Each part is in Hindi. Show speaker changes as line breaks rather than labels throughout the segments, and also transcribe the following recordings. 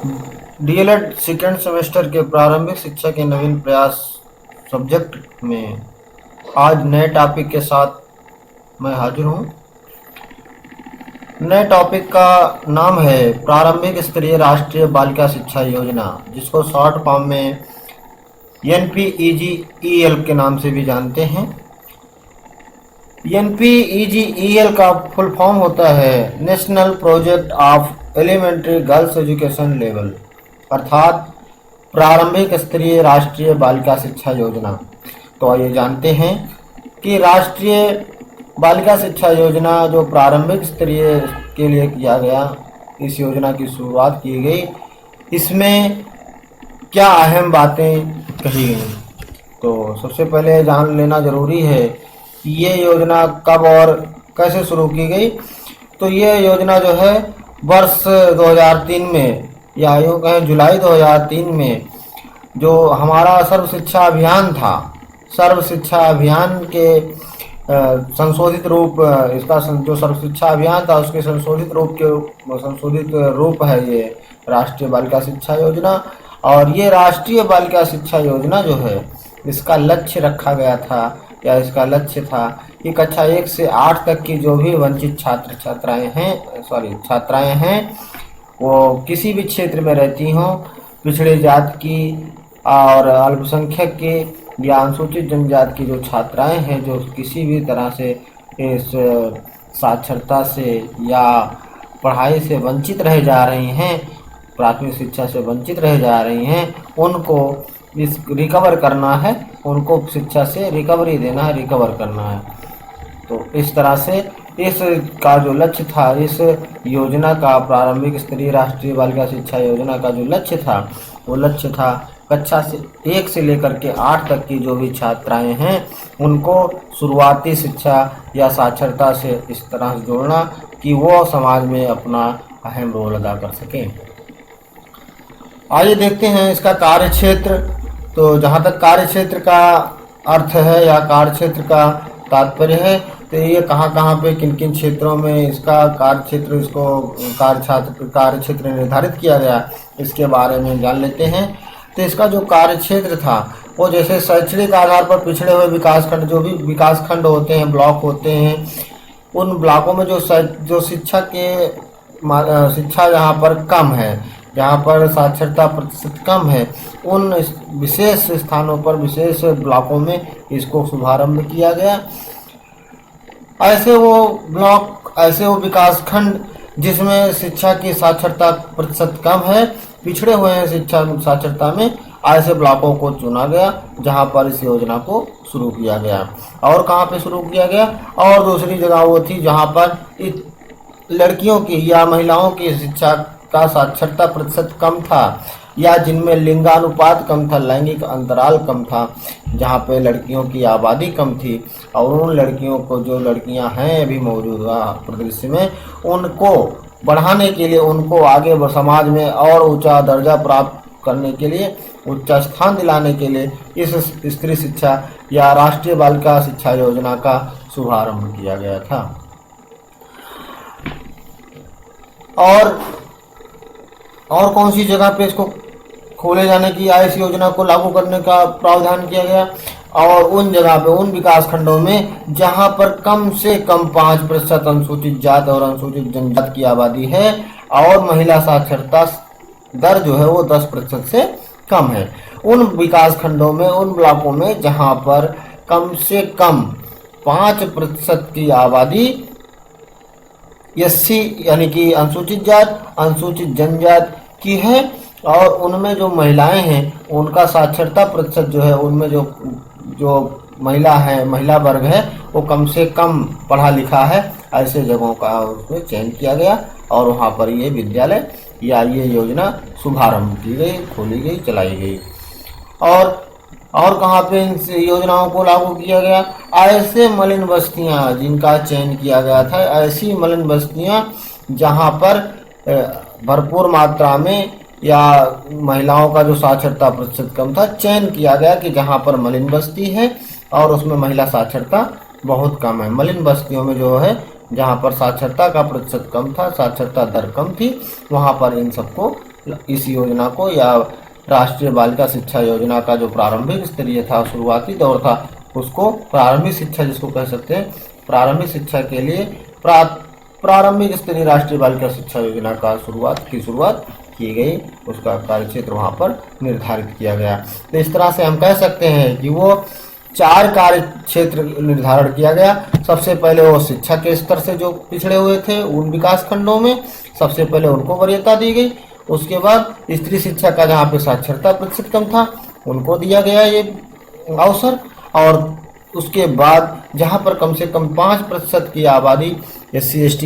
डीएलएड सेकेंड सेमेस्टर के प्रारंभिक शिक्षा के नवीन प्रयास सब्जेक्ट में आज नए टॉपिक के साथ मैं हाजिर हूँ। नए टॉपिक का नाम है प्रारंभिक स्तरीय राष्ट्रीय बालिका शिक्षा योजना, जिसको शॉर्ट फॉर्म में NPEGEL के नाम से भी जानते हैं। NPEGEL का फुल फॉर्म होता है national project of elementary girls education level, अर्थात प्रारंभिक स्तरीय राष्ट्रीय बालिका शिक्षा योजना। तो आइए जानते हैं कि राष्ट्रीय बालिका शिक्षा योजना जो प्रारंभिक स्तरीय के लिए किया गया, इस योजना की शुरुआत की गई, इसमें क्या अहम बातें कही गई। तो सबसे पहले जान लेना जरूरी है कि ये योजना कब और कैसे शुरू की गई। तो ये योजना जो है वर्ष 2003 में, या यूँ कहें जुलाई 2003 में, जो हमारा सर्व शिक्षा अभियान था, सर्व शिक्षा अभियान के संशोधित रूप, इसका जो सर्व शिक्षा अभियान था उसके संशोधित रूप है ये राष्ट्रीय बालिका शिक्षा योजना। और ये राष्ट्रीय बालिका शिक्षा योजना जो है, इसका लक्ष्य रखा गया था, या इसका लक्ष्य था कि कक्षा 1 से 8 तक की जो भी वंचित छात्राएं हैं, वो किसी भी क्षेत्र में रहती हों, पिछड़े जात की और अल्पसंख्यक की या अनुसूचित जनजाति की जो छात्राएं हैं, जो किसी भी तरह से इस साक्षरता से या पढ़ाई से वंचित रह जा रही हैं, प्राथमिक शिक्षा से वंचित रह जा रही हैं, उनको इस रिकवर करना है, उनको शिक्षा से रिकवरी देना है, रिकवर करना है। तो इस तरह से इस का जो लक्ष्य था, इस योजना का, प्रारंभिक स्तरीय राष्ट्रीय बालिका शिक्षा योजना का जो लक्ष्य था, वो लक्ष्य था कक्षा से 1 से लेकर के 8 तक की जो भी छात्राएं हैं, उनको शुरुआती शिक्षा या साक्षरता से इस तरह से जोड़ना कि वो समाज में अपना अहम रोल अदा कर सकें। आइए देखते हैं इसका कार्यक्षेत्र। तो जहाँ तक कार्यक्षेत्र का अर्थ है या कार्यक्षेत्र का तात्पर्य है, तो ये कहाँ पे किन किन क्षेत्रों में इसका कार्यक्षेत्र, इसको कार्यक्षेत्र निर्धारित किया गया, इसके बारे में जान लेते हैं। तो इसका जो कार्यक्षेत्र था, वो जैसे शैक्षणिक आधार पर पिछड़े हुए विकासखंड, जो भी विकासखंड होते हैं, ब्लॉक होते हैं, उन ब्लॉकों में जो शिक्षा जहाँ पर कम है, जहाँ पर साक्षरता प्रतिशत कम है, उन विशेष स्थानों पर, विशेष ब्लॉकों में इसको शुभारंभ किया गया। ऐसे वो विकासखंड जिसमें शिक्षा की साक्षरता प्रतिशत कम है, पिछड़े हुए हैं शिक्षा साक्षरता में, ऐसे ब्लॉकों को चुना गया जहां पर इस योजना को शुरू किया गया। और कहां पे शुरू किया गया, और दूसरी जगह वो थी जहां पर लड़कियों की या महिलाओं की शिक्षा का साक्षरता प्रतिशत कम था, या जिनमें लिंगानुपात कम था, लैंगिक अंतराल कम था, जहाँ पे लड़कियों की आबादी कम थी, और उन लड़कियों को, जो लड़कियां हैं अभी मौजूदा परिदृश्य में, उनको बढ़ाने के लिए, उनको आगे समाज में और ऊंचा दर्जा प्राप्त करने के लिए, उच्च स्थान दिलाने के लिए इस स्त्री शिक्षा या राष्ट्रीय बालिका शिक्षा योजना का शुभारंभ किया गया था। और कौन सी जगह पे इसको खोले जाने की या इस योजना को लागू करने का प्रावधान किया गया, और उन जगह पे, उन विकास खंडों में जहां पर कम से कम 5% अनुसूचित जाति और अनुसूचित जनजाति की आबादी है, और महिला साक्षरता दर जो है वो 10% से कम है। उन विकास खंडों में, उन ब्लॉकों में जहां पर कम से कम 5% की आबादी SC यानी कि अनुसूचित जाति, अनुसूचित जनजाति की है, और उनमें जो महिलाएं हैं उनका साक्षरता प्रतिशत जो है, उनमें जो महिला है, महिला वर्ग है, वो कम से कम पढ़ा लिखा है, ऐसे जगहों का उसमें चयन किया गया, और वहाँ पर ये विद्यालय या ये योजना शुभारंभ की गई, खोली गई, चलाई गई। और कहाँ पे इन योजनाओं को लागू किया गया, ऐसे मलिन बस्तियां जिनका चयन किया गया था, ऐसी मलिन बस्तियां जहाँ पर भरपूर मात्रा में या महिलाओं का जो साक्षरता प्रतिशत कम था, चयन किया गया कि जहाँ पर मलिन बस्ती है और उसमें महिला साक्षरता बहुत कम है। मलिन बस्तियों में जो है, जहाँ पर साक्षरता का प्रतिशत कम था, साक्षरता दर कम थी, वहाँ पर इन सबको इस योजना को, या राष्ट्रीय बालिका शिक्षा योजना का जो प्रारंभिक स्तरीय था, शुरुआती दौर था, उसको प्रारंभिक शिक्षा जिसको कह सकते हैं, प्रारंभिक शिक्षा के लिए प्रारंभिक स्तरीय राष्ट्रीय बालिका शिक्षा योजना का शुरुआत की गई, उसका कार्यक्षेत्र वहाँ पर निर्धारित किया गया। तो इस तरह से हम कह सकते हैं कि वो 4 कार्य क्षेत्र निर्धारण किया गया। सबसे पहले वो शिक्षा के स्तर से जो पिछड़े हुए थे उन विकास खंडों में सबसे पहले उनको वरीयता दी गई। उसके बाद स्त्री शिक्षा का जहाँ पे साक्षरता प्रतिशत कम था उनको दिया गया ये अवसर, और उसके बाद जहाँ पर कम से कम 5% की आबादी SC/ST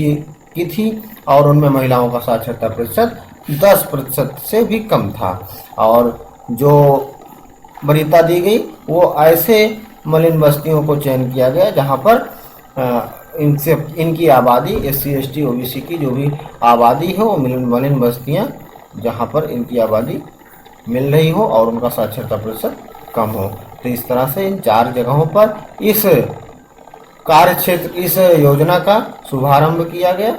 की थी और उनमें महिलाओं का साक्षरता प्रतिशत 10% से भी कम था, और जो वरीयता दी गई वो ऐसे मलिन बस्तियों को चयन किया गया जहाँ पर इनकी आबादी SC/ST OBC की जो भी आबादी है वो मलिन बस्तियाँ जहाँ पर इनकी आबादी मिल रही हो और उनका साक्षरता प्रतिशत कम हो। तो इस तरह से इन 4 जगहों पर इस कार्य क्षेत्र, इस योजना का शुभारंभ किया गया।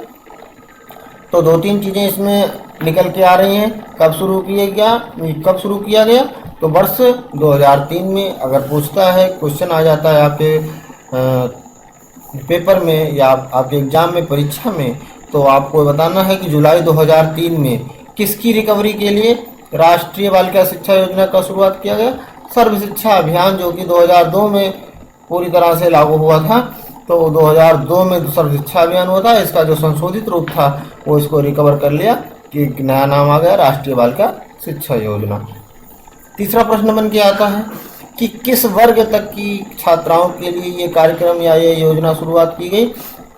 तो 2-3 चीज़ें इसमें निकल के आ रही हैं। कब शुरू किया गया? तो वर्ष 2003 में। अगर पूछता है, क्वेश्चन आ जाता है आपके पेपर में या आपके एग्जाम में, परीक्षा में, तो आपको बताना है कि जुलाई 2003 में किसकी रिकवरी के लिए राष्ट्रीय बालिका शिक्षा योजना का शुरुआत किया गया? सर्व शिक्षा अभियान, जो कि 2002 में पूरी तरह से लागू हुआ था। तो 2002 में सर्व शिक्षा अभियान हुआ था। इसका जो संशोधित रूप था वो इसको रिकवर कर लिया कि नया नाम आ गया राष्ट्रीय बालिका शिक्षा योजना। तीसरा प्रश्न बन के आता है कि किस वर्ग तक की छात्राओं के लिए ये कार्यक्रम या ये योजना शुरुआत की गई?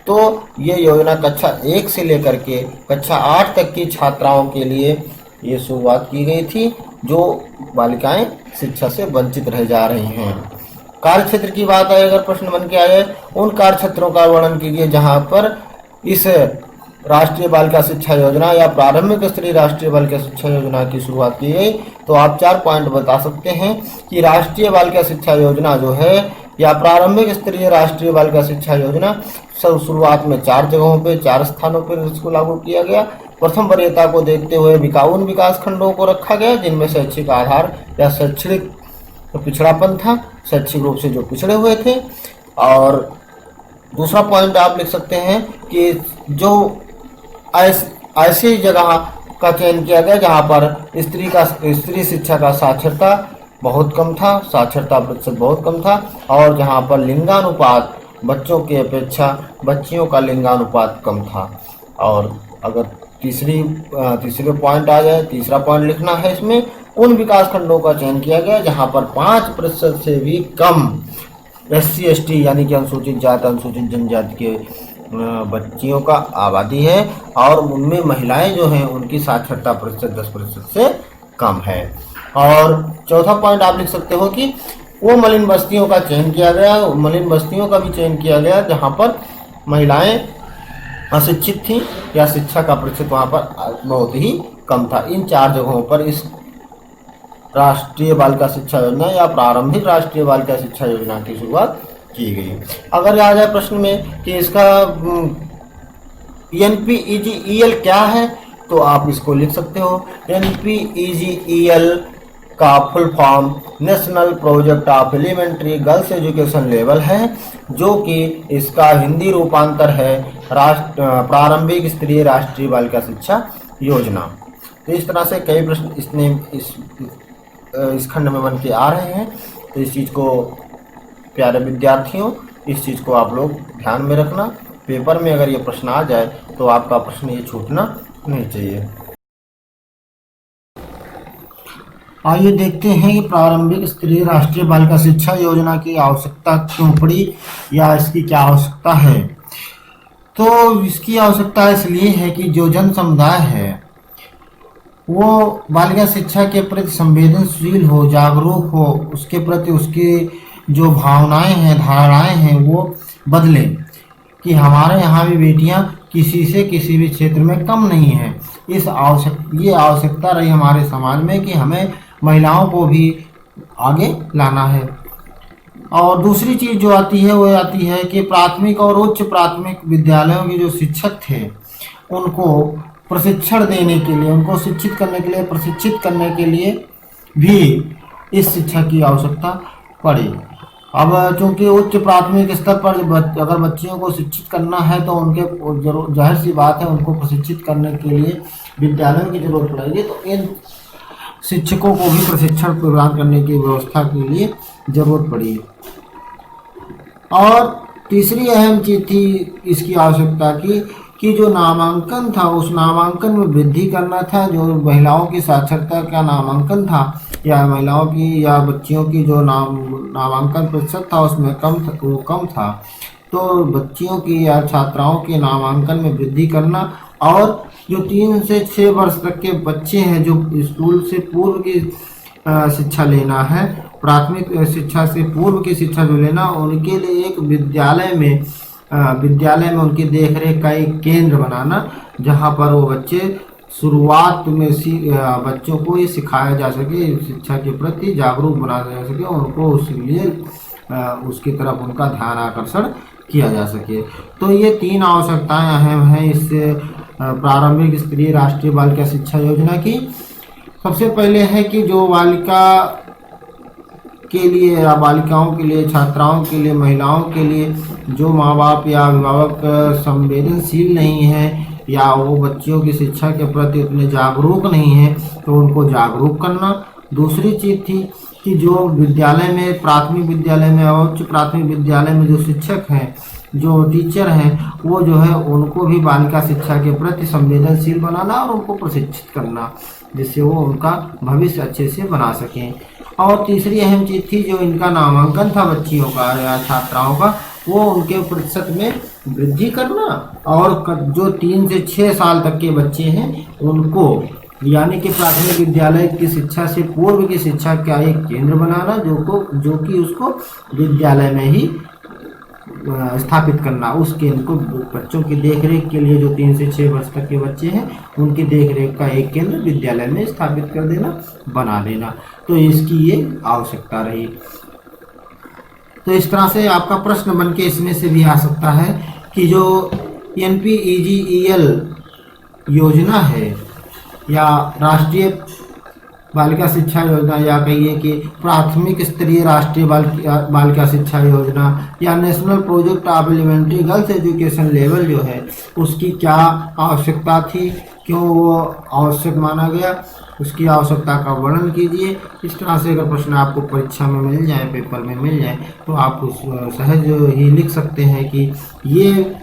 तो ये योजना कक्षा 1 से लेकर के कक्षा 8 तक की छात्राओं के लिए ये शुरुआत की गई थी, जो बालिकाएं शिक्षा से वंचित रह जा रही हैं। कार्य क्षेत्र की बात आए, अगर प्रश्न बन के आए, उन कार्य क्षेत्रों का वर्णन कीजिए जहां पर इस राष्ट्रीय बालिका शिक्षा योजना या प्रारंभिक स्तरीय राष्ट्रीय बालिका शिक्षा योजना की शुरुआत की गई। तो आप 4 पॉइंट बता सकते हैं कि राष्ट्रीय बालिका शिक्षा योजना जो है या प्रारंभिक स्तरीय राष्ट्रीय बालिका शिक्षा योजना शुरुआत में 4 जगहों पे, 4 स्थानों पर इसको लागू किया गया। प्रथम वरीयता को देखते हुए 51 विकास खंडों को रखा गया जिनमें शैक्षिक आधार या शैक्षणिक पिछड़ापन था, शैक्षिक रूप से जो पिछड़े हुए थे। और दूसरा पॉइंट आप लिख सकते हैं कि जो ऐसी जगह का चयन किया गया जहां पर स्त्री शिक्षा का साक्षरता बहुत कम था, साक्षरता प्रतिशत बहुत कम था, और जहां पर लिंगानुपात बच्चों की अपेक्षा बच्चियों का लिंगानुपात कम था। और अगर तीसरे पॉइंट आ जाए, तीसरा पॉइंट लिखना है इसमें, उन विकास खंडों का चयन किया गया जहां पर 5% से भी कम SC/ST यानी कि अनुसूचित जाति, अनुसूचित जनजाति के बच्चियों का आबादी है और उनमें महिलाएं जो हैं उनकी साक्षरता प्रतिशत 10% से कम है। और चौथा पॉइंट आप लिख सकते हो कि वो मलिन बस्तियों का चयन किया गया, मलिन बस्तियों का भी चयन किया गया जहां पर महिलाएं अशिक्षित थी या शिक्षा का प्रतिशत वहां पर बहुत ही कम था। इन 4 जगहों पर इस राष्ट्रीय बालिका शिक्षा योजना या प्रारंभिक राष्ट्रीय बालिका शिक्षा योजना की शुरुआत की गई। अगर आ जाए प्रश्न में कि इसका NPEGEL क्या है, तो आप इसको लिख सकते हो। NPEGEL का full form national project of elementary girls education level है, जो कि इसका हिंदी रूपांतर है प्रारंभिक स्तरीय राष्ट्रीय बालिका शिक्षा योजना। तो इस तरह से कई प्रश्न इस खंड में बन के आ रहे हैं। तो इस चीज़ को प्यारे विद्यार्थियों, इस चीज़ को आप लोग ध्यान में रखना। पेपर में अगर ये प्रश्न आ जाए तो आपका प्रश्न ये छूटना नहीं चाहिए। आइए देखते हैं कि प्रारंभिक स्तरीय राष्ट्रीय बालिका शिक्षा योजना की आवश्यकता क्यों पड़ी या इसकी क्या आवश्यकता है। तो इसकी आवश्यकता इसलिए है कि जो जन समुदाय है वो बालिका शिक्षा के प्रति संवेदनशील हो, जागरूक हो, उसके प्रति उसकी जो भावनाएं हैं, धारणाएं हैं वो बदले कि हमारे यहाँ भी बेटियाँ किसी से किसी भी क्षेत्र में कम नहीं हैं। ये आवश्यकता रही हमारे समाज में कि हमें महिलाओं को भी आगे लाना है। और दूसरी चीज़ जो आती है वो आती है कि प्राथमिक और उच्च प्राथमिक विद्यालयों के जो शिक्षक थे उनको प्रशिक्षण देने के लिए, उनको शिक्षित करने के लिए, प्रशिक्षित करने के लिए भी इस शिक्षा की आवश्यकता पड़ी। अब चूंकि उच्च प्राथमिक स्तर पर अगर बच्चियों को शिक्षित करना है तो उनके जाहिर सी बात है उनको प्रशिक्षित करने के लिए विद्यालयों की जरूरत पड़ेगी, तो इन शिक्षकों को भी प्रशिक्षण प्रदान करने की व्यवस्था के लिए जरूरत पड़ी। और तीसरी अहम चीज थी इसकी आवश्यकता की कि जो नामांकन था उस नामांकन में वृद्धि करना था। जो महिलाओं की साक्षरता का नामांकन था या महिलाओं की या बच्चियों की जो नामांकन प्रतिशत था उसमें वो कम था, तो बच्चियों की या छात्राओं के नामांकन में वृद्धि करना। और जो 3 से 6 वर्ष तक के बच्चे हैं जो स्कूल से पूर्व की शिक्षा लेना है, प्राथमिक शिक्षा से पूर्व की शिक्षा जो लेना, उनके लिए एक विद्यालय में उनकी देखरेख का एक केंद्र बनाना, जहां पर वो बच्चे शुरुआत में बच्चों को ये सिखाया जा सके, शिक्षा के प्रति जागरूक बनाया जा सके, उनको उसके उसकी तरफ उनका ध्यान आकर्षण किया जा सके। तो ये 3 आवश्यकताएं अहम हैं इस प्रारंभिक स्तरीय राष्ट्रीय बालिका शिक्षा योजना की। सबसे पहले है कि जो बालिका के लिए या बालिकाओं के लिए, छात्राओं के लिए, महिलाओं के लिए जो माँ बाप या अभिभावक संवेदनशील नहीं है या वो बच्चियों की शिक्षा के प्रति उतने जागरूक नहीं है, तो उनको जागरूक करना। दूसरी चीज़ थी कि जो विद्यालय में, प्राथमिक विद्यालय में और उच्च प्राथमिक विद्यालय में जो शिक्षक हैं, जो टीचर हैं, वो जो है उनको भी बालिका शिक्षा के प्रति संवेदनशील बनाना और उनको प्रशिक्षित करना, जिससे वो उनका भविष्य अच्छे से बना सकें। और तीसरी अहम चीज़ थी जो इनका नामांकन था बच्चियों का या छात्राओं का, वो उनके प्रतिशत में वृद्धि करना। और जो 3 से 6 साल तक के बच्चे हैं उनको यानी कि प्राथमिक विद्यालय की शिक्षा से पूर्व की शिक्षा का एक केंद्र बनाना, जो कि उसको विद्यालय में ही स्थापित करना। उस केंद्र को बच्चों की देखरेख के लिए जो 3 से 6 वर्ष तक के बच्चे हैं उनकी देखरेख का एक केंद्र विद्यालय में स्थापित कर देना, बना देना। तो इसकी ये आवश्यकता रही। तो इस तरह से आपका प्रश्न बन के इसमें से भी आ सकता है कि जो NPEGEL योजना है या राष्ट्रीय बालिका शिक्षा योजना, या कहिए कि प्राथमिक स्तरीय राष्ट्रीय बालिका शिक्षा योजना या national project of elementary girls education level जो है, उसकी क्या आवश्यकता थी, क्यों वो आवश्यक माना गया, उसकी आवश्यकता का वर्णन कीजिए। इस तरह से अगर प्रश्न आपको परीक्षा में मिल जाए, पेपर में मिल जाए, तो आप उस सहज ही लिख सकते हैं कि ये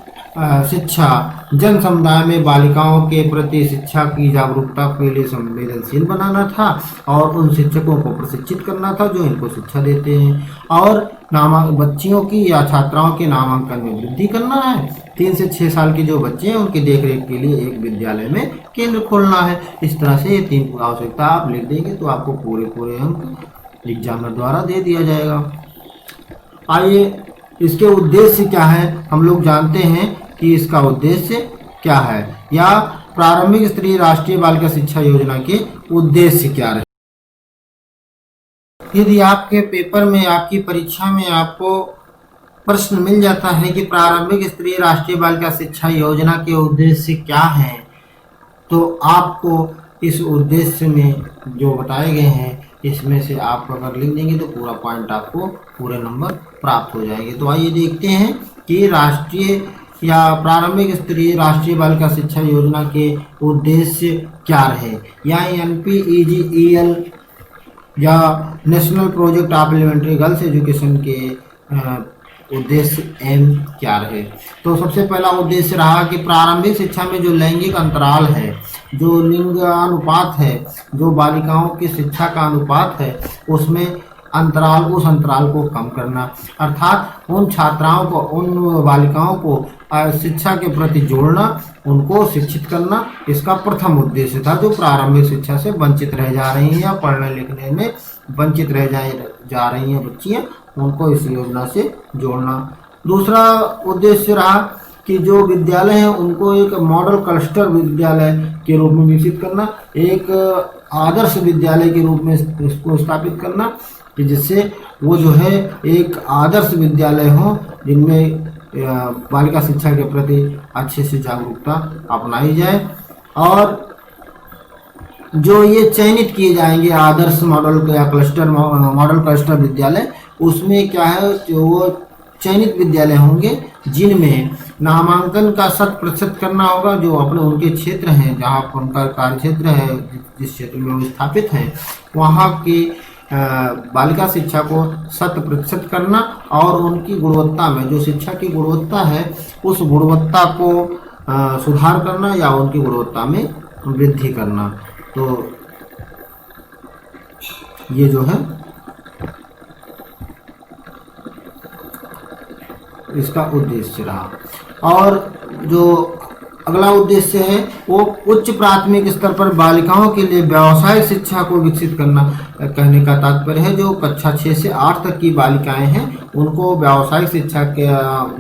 शिक्षा जन समुदाय में बालिकाओं के प्रति शिक्षा की जागरूकता के लिए संवेदनशील बनाना था और उन शिक्षकों को प्रशिक्षित करना था जो इनको शिक्षा देते हैं, और बच्चियों की या छात्राओं के नामांकन में वृद्धि करना है। 3 से 6 साल के जो बच्चे हैं उनकी देखरेख के लिए एक विद्यालय में केंद्र खोलना है। इस तरह से ये 3 आवश्यकता आप लिख देंगे तो आपको पूरे अंक एग्जामिनर द्वारा दे दिया जाएगा। आइए, इसके उद्देश्य क्या है हम लोग जानते हैं कि इसका उद्देश्य क्या है, या प्रारंभिक स्तरीय राष्ट्रीय बालिका शिक्षा योजना के उद्देश्य क्या रहे। यदि आपके पेपर में, आपकी परीक्षा में आपको प्रश्न मिल जाता है कि प्रारंभिक स्तरीय राष्ट्रीय बालिका शिक्षा योजना के उद्देश्य क्या हैं, तो आपको इस उद्देश्य में जो बताए गए हैं इसमें से आप अगर लिख देंगे तो पूरा पॉइंट आपको पूरे नंबर प्राप्त हो जाएंगे। तो आइए देखते हैं कि राष्ट्रीय या प्रारंभिक स्तरीय राष्ट्रीय बालिका शिक्षा योजना के उद्देश्य क्या रहे, या NPEGEL या national project of elementary girls education के उद्देश्य एम क्या रहे। तो सबसे पहला उद्देश्य रहा कि प्रारंभिक शिक्षा में जो लैंगिक अंतराल है, जो लिंग अनुपात है, जो बालिकाओं की शिक्षा का अनुपात है, उसमें उस अंतराल को कम करना, अर्थात उन छात्राओं को, उन बालिकाओं को शिक्षा के प्रति जोड़ना, उनको शिक्षित करना, इसका प्रथम उद्देश्य था। जो प्रारंभिक शिक्षा से वंचित रह जा रही हैं या पढ़ने लिखने में वंचित रह जा रही हैं बच्चियां, उनको इस योजना से जोड़ना। दूसरा उद्देश्य रहा कि जो विद्यालय हैं उनको एक मॉडल क्लस्टर विद्यालय के रूप में विकसित करना, एक आदर्श विद्यालय के रूप में इसको स्थापित करना, कि जिससे वो जो है एक आदर्श विद्यालय हो जिनमें बालिका शिक्षा के प्रति अच्छे से जागरूकता अपनाई जाए। और जो ये चयनित किए जाएंगे आदर्श मॉडल या क्लस्टर मॉडल क्लस्टर विद्यालय, उसमें क्या है, जो वो चयनित विद्यालय होंगे जिनमें नामांकन का 100% करना होगा। जो अपने उनके क्षेत्र हैं, जहाँ पर उनका कार्य क्षेत्र है, जिस क्षेत्र में वो स्थापित हैं, वहाँ की बालिका शिक्षा को 100% करना और उनकी गुणवत्ता में, जो शिक्षा की गुणवत्ता है, उस गुणवत्ता को सुधार करना या उनकी गुणवत्ता में वृद्धि करना। तो ये जो है इसका उद्देश्य रहा। और जो अगला उद्देश्य है वो उच्च प्राथमिक स्तर पर बालिकाओं के लिए व्यावसायिक शिक्षा को विकसित करना। कहने का तात्पर्य है जो कक्षा 6 से 8 तक की बालिकाएं हैं उनको व्यावसायिक शिक्षा के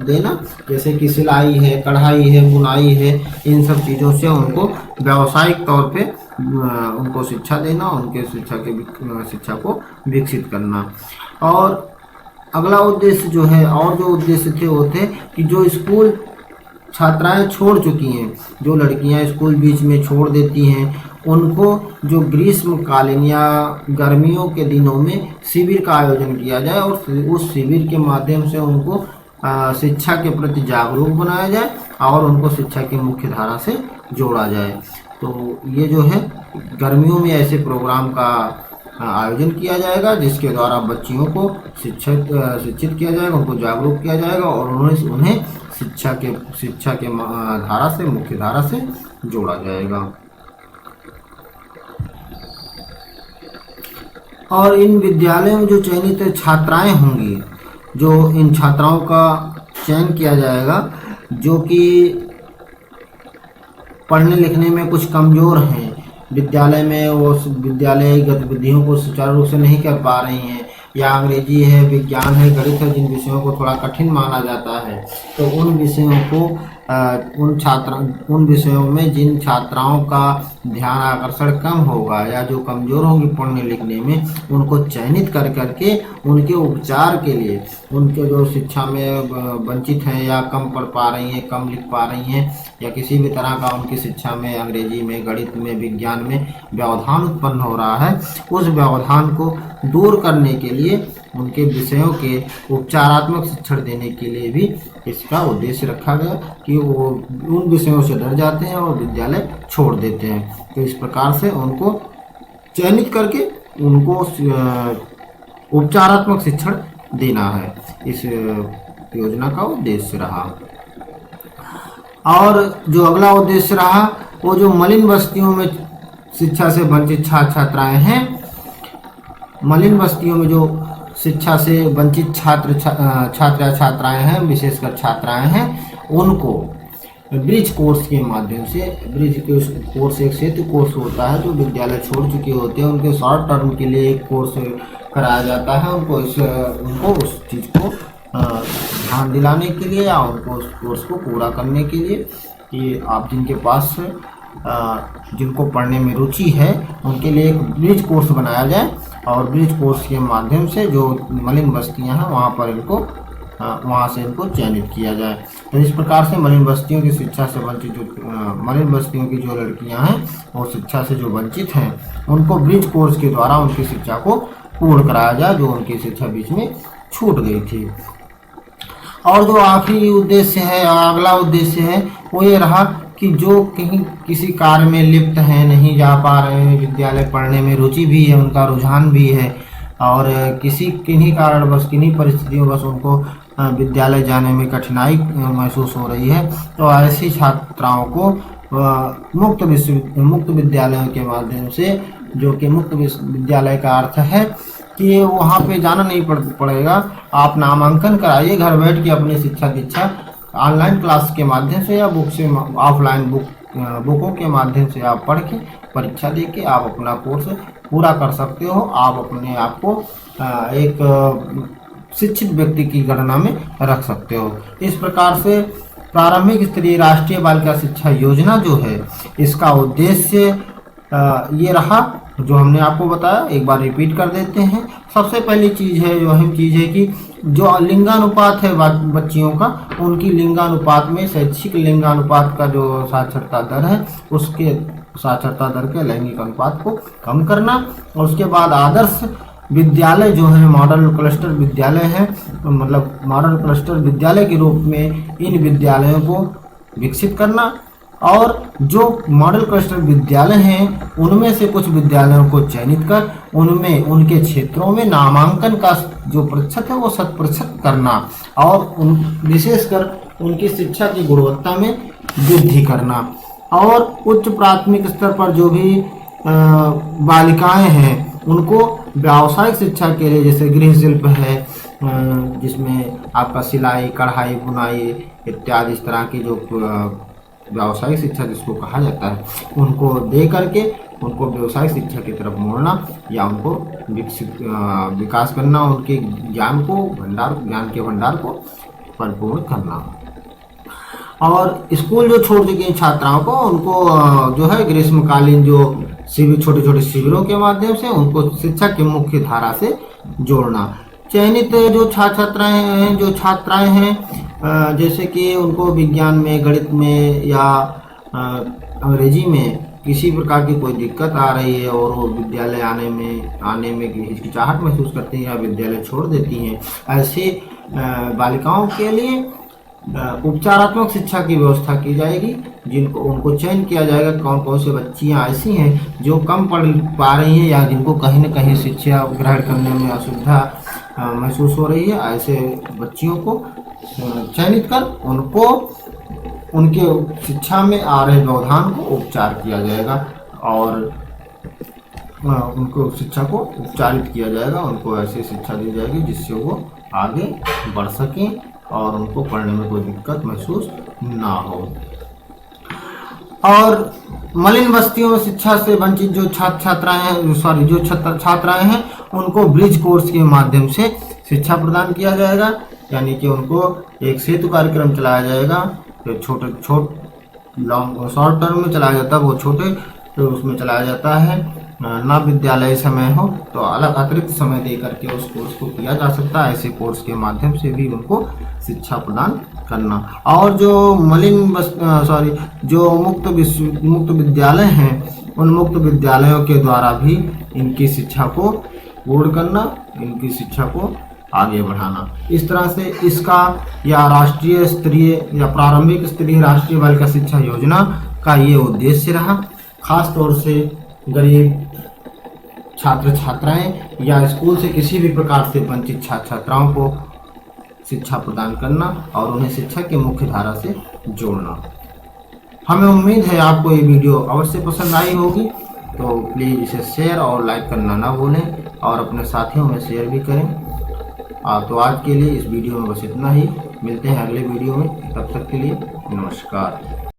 देना, जैसे कि सिलाई है, कढ़ाई है, बुनाई है, इन सब चीज़ों से उनको व्यावसायिक तौर पे उनको शिक्षा देना, उनके शिक्षा को विकसित करना। और अगला उद्देश्य जो है, और जो उद्देश्य थे वो थे कि जो स्कूल छात्राएं छोड़ चुकी हैं, जो लड़कियां स्कूल बीच में छोड़ देती हैं, उनको जो ग्रीष्मकालीन या गर्मियों के दिनों में शिविर का आयोजन किया जाए और उस शिविर के माध्यम से उनको शिक्षा के प्रति जागरूक बनाया जाए और उनको शिक्षा की मुख्य धारा से जोड़ा जाए। तो ये जो है गर्मियों में ऐसे प्रोग्राम का आयोजन किया जाएगा जिसके द्वारा बच्चियों को शिक्षित किया जाएगा, उनको जागरूक किया जाएगा और उन्हें शिक्षा के धारा से, मुख्य धारा से जोड़ा जाएगा। और इन विद्यालयों में जो चयनित छात्राएं होंगी, जो इन छात्राओं का चयन किया जाएगा जो कि पढ़ने लिखने में कुछ कमज़ोर हैं, विद्यालय में वो विद्यालय गतिविधियों को सुचारू रूप से नहीं कर पा रही हैं, या अंग्रेजी है, विज्ञान है, गणित है, जिन विषयों को थोड़ा कठिन माना जाता है, तो उन विषयों को उन विषयों में जिन छात्राओं का ध्यान आकर्षण कम होगा या जो कमज़ोर होंगी पढ़ने लिखने में, उनको चयनित कर करके उनके उपचार के लिए, उनके जो शिक्षा में वंचित हैं या कम पढ़ पा रही हैं, कम लिख पा रही हैं, या किसी भी तरह का उनकी शिक्षा में, अंग्रेजी में, गणित में, विज्ञान में व्यवधान उत्पन्न हो रहा है, उस व्यवधान को दूर करने के लिए उनके विषयों के उपचारात्मक शिक्षण देने के लिए भी इसका उद्देश्य रखा गया कि वो उन विषयों से डर जाते हैं और विद्यालय छोड़ देते हैं। तो इस प्रकार से उनको चयनित करके उनको उपचारात्मक शिक्षण देना है, इस योजना का उद्देश्य रहा। और जो अगला उद्देश्य रहा वो जो मलिन बस्तियों में शिक्षा से वंचित छात्र छात्राएं हैं, मलिन बस्तियों में जो शिक्षा से वंचित छात्राएं हैं, विशेषकर छात्राएं हैं, उनको ब्रिज कोर्स के माध्यम से, ब्रिज कोर्स एक सेतु कोर्स होता है जो विद्यालय छोड़ चुके होते हैं, उनके शॉर्ट टर्म के लिए एक कोर्स कराया जाता है, उनको उस चीज़ को ध्यान दिलाने के लिए या उनको उस कोर्स को पूरा करने के लिए कि आप जिनके पास जिनको पढ़ने में रुचि है उनके लिए एक ब्रिज कोर्स बनाया जाए और ब्रिज कोर्स के माध्यम से जो मलिन बस्तियां हैं वहाँ से इनको चयनित किया जाए। तो इस प्रकार से मलिन बस्तियों की शिक्षा से वंचित मलिन बस्तियों की जो लड़कियां हैं वो शिक्षा से जो वंचित हैं उनको ब्रिज कोर्स के द्वारा उनकी शिक्षा को पूर्ण कराया जाए जो उनकी शिक्षा बीच में छूट गई थी। और जो आखिरी उद्देश्य है, अगला उद्देश्य है वो ये रहा कि जो कहीं किसी कार्य में लिप्त हैं, नहीं जा पा रहे हैं, विद्यालय पढ़ने में रुचि भी है, उनका रुझान भी है और किन्हीं कारणवश, किन्हीं परिस्थितियों बस उनको विद्यालय जाने में कठिनाई महसूस हो रही है, तो ऐसी छात्राओं को मुक्त विद्यालयों के माध्यम से, जो कि मुक्त विद्यालय का अर्थ है कि वहाँ पे जाना नहीं पड़ेगा, आप नामांकन कराइए, घर बैठ के अपनी शिक्षा दीक्षा ऑनलाइन क्लास के माध्यम से या बुक से, ऑफलाइन बुकों के माध्यम से आप पढ़ के परीक्षा दे के आप अपना कोर्स पूरा कर सकते हो। आप अपने आप को एक शिक्षित व्यक्ति की गणना में रख सकते हो। इस प्रकार से प्रारंभिक स्तरीय राष्ट्रीय बालिका शिक्षा योजना जो है, इसका उद्देश्य ये रहा जो हमने आपको बताया, एक बार रिपीट कर देते हैं। सबसे पहली चीज़ है, जो अहम चीज़ है कि जो लिंगानुपात है बच्चियों का, उनकी लिंगानुपात में शैक्षिक लिंगानुपात का जो साक्षरता दर है, उसके साक्षरता दर के लैंगिक अनुपात को कम करना। और उसके बाद आदर्श विद्यालय जो है, मॉडल क्लस्टर विद्यालय है, मतलब मॉडल क्लस्टर विद्यालय के रूप में इन विद्यालयों को विकसित करना। और जो मॉडल क्लस्टर विद्यालय हैं उनमें से कुछ विद्यालयों को चयनित कर उनमें उनके क्षेत्रों में नामांकन का जो प्रतिशत है वो 100% करना, और विशेषकर उनकी शिक्षा की गुणवत्ता में वृद्धि करना। और उच्च प्राथमिक स्तर पर जो भी बालिकाएं हैं उनको व्यावसायिक शिक्षा के लिए, जैसे गृह शिल्प है, जिसमें आपका सिलाई, कढ़ाई, बुनाई इत्यादि इस तरह की जो व्यावसायिक शिक्षा जिसको कहा जाता है, उनको दे करके उनको व्यावसायिक शिक्षा की तरफ मोड़ना या उनको विकास करना, उनके ज्ञान के भंडार को परिपूर्ण करना। और स्कूल जो छोड़ चुकी छात्राओं को, उनको जो है ग्रीष्मकालीन जो शिविर, छोटे छोटे शिविरों के माध्यम से उनको शिक्षा की मुख्य धारा से जोड़ना। चयनित जो छात्राएं हैं, जैसे कि उनको विज्ञान में, गणित में या अंग्रेजी में किसी प्रकार की कोई दिक्कत आ रही है और वो विद्यालय आने में हिचकिचाहट महसूस करती हैं या विद्यालय छोड़ देती हैं, ऐसे बालिकाओं के लिए उपचारात्मक शिक्षा की व्यवस्था की जाएगी, जिनको उनको चयन किया जाएगा कौन कौन से बच्चियां ऐसी हैं जो कम पढ़ पा रही हैं या जिनको कहीं न कहीं शिक्षा ग्रहण करने में असुविधा महसूस हो रही है। ऐसे बच्चियों को चयनित कर उनको उनके शिक्षा में आ रहे व्यवधान को उपचार किया जाएगा और उनको शिक्षा को उपचारित किया जाएगा। उनको ऐसी शिक्षा दी जाएगी जिससे वो आगे बढ़ सकें और उनको पढ़ने में कोई दिक्कत महसूस ना हो। और मलिन बस्तियों में शिक्षा से वंचित जो छात्राएं हैं उनको ब्रिज कोर्स के माध्यम से शिक्षा प्रदान किया जाएगा, यानी कि उनको एक सेतु कार्यक्रम चलाया जाएगा। तो शॉर्ट टर्म में चलाया जाता है, वो छोटे तो उसमें चलाया जाता है, ना विद्यालय समय हो तो अलग अतिरिक्त समय दे करके उस कोर्स को किया जा सकता है। ऐसे कोर्स के माध्यम से भी उनको शिक्षा प्रदान करना। और जो जो मुक्त विद्यालय हैं, उन मुक्त विद्यालयों के द्वारा भी इनकी शिक्षा को पूर्ण करना, इनकी शिक्षा को आगे बढ़ाना। इस तरह से इसका या राष्ट्रीय स्तरीय या प्रारंभिक स्तरीय राष्ट्रीय बालिका शिक्षा योजना का ये उद्देश्य रहा, खास तौर से गरीब छात्र छात्राएं या स्कूल से किसी भी प्रकार से वंचित छात्र छात्राओं को शिक्षा प्रदान करना और उन्हें शिक्षा की मुख्य धारा से जोड़ना। हमें उम्मीद है आपको ये वीडियो अवश्य पसंद आई होगी, तो प्लीज़ इसे शेयर और लाइक करना ना भूलें और अपने साथियों में शेयर भी करें। तो आज के लिए इस वीडियो में बस इतना ही, मिलते हैं अगले वीडियो में, तब तक के लिए नमस्कार।